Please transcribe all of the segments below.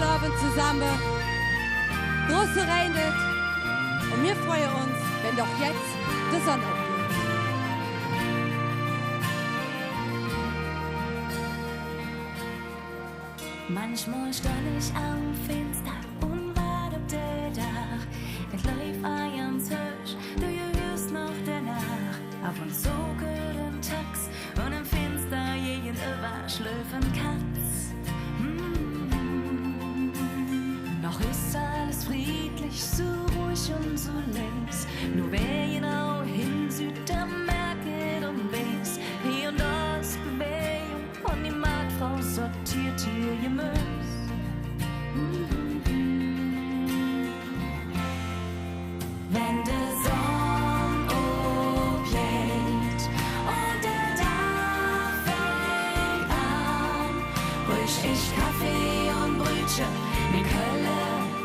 ganze Leben zusammen. Große Reinheit. Und wir freuen uns, wenn doch jetzt die Sonne aufgeht. Manchmal stand ich am Fenster und warte auf der Dach. Es läuft ein Tisch, du hörst noch danach. Auf und zu geht ein Tax und im Fenster gegenüber schlüpfen Katz. Noch ist alles friedlich, so ruhig und so links. Nur wer genau hin Südamerika und weiß, hier und da ist Bewegung und die Marktfrau sortiert ihr Gemüse. Wenn der Sonne aufgeht und der Tag fängt an, rüsch ich Kaffee und Brötchen, die Kölle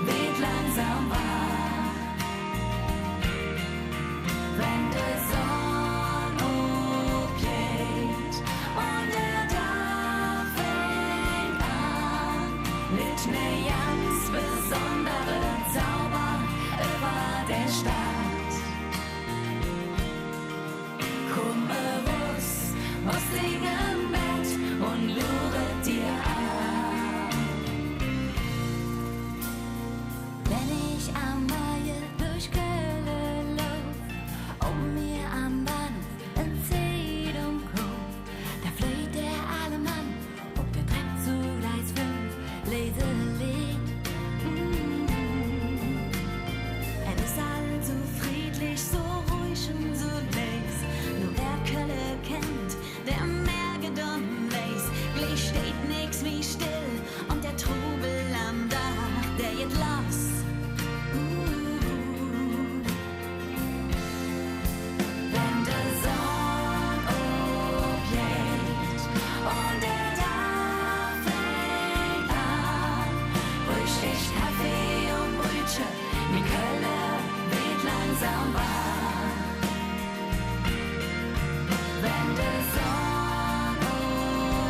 weht langsam wach. Wenn der Sonne aufgeht und der Tag fängt an, mit ne ganz besondere Zauber über der Stadt. Komm raus aus dem Bett und luret dir an. Wenn ich am Maie durch Köln lauf, mir am Bahnhof in Zedum kommt, da flöht der alte Mann und der Trepp zu Gleis 5, lese Lied. Es ist alles so friedlich, so ruhig und so leis. Nur wer Kölle kennt, der merkt und weiß, gleich steht nix wie still und der Trubel am Dach, der geht los. Wenn der Sonne aufgeht und der Tag fängt an, rüsch ich Kaffee und Brötchen, die Kölle weht langsam wach. Wenn der Sonne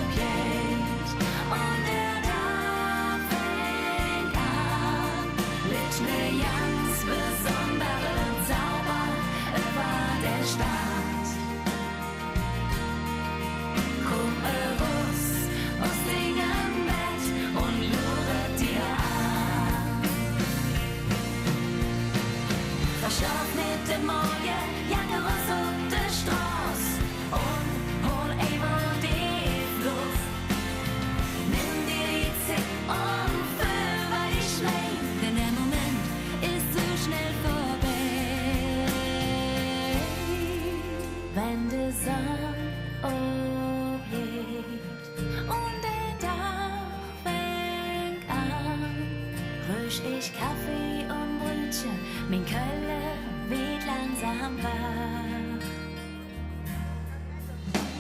aufgeht und der Tag fängt an, liegt ne ganz besondere Zauber über der Stadt. Komm raus aus dem Bett und luret dir an. Verschlaf mit dem Morgen, Jacke raus auf der Straße und hol eben die Luft. Nimm dir die Zeit und fühl bei dich schlecht, denn der Moment ist so schnell vorbei. Wenn die Sonne aufgeht und der Tag fängt an, rüsch ich Kaffee und Brötchen, mein Kölle weht langsam wach.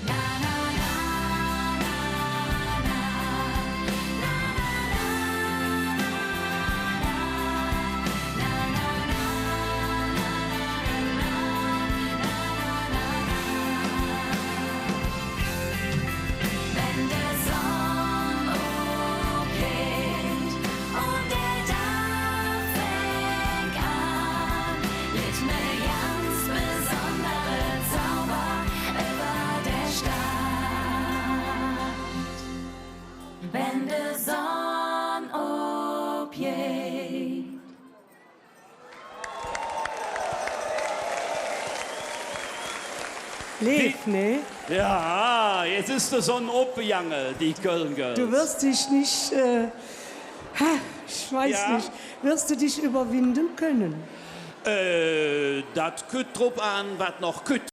Na, na, na, na, na, na, na, na, na, wenn der Sonne aufgeht und der Tag fängt an, liegt ne ganz besondere Zauber über der Stadt. Wenn der Sonne aufgeht. Lev, ne? Ja, jetzt ist die Sonne aufgegangen, die Köln-Girls. Du wirst dich nicht, ich weiß Ja. nicht, wirst du dich überwinden können? Das kütt drauf an, was noch kütt.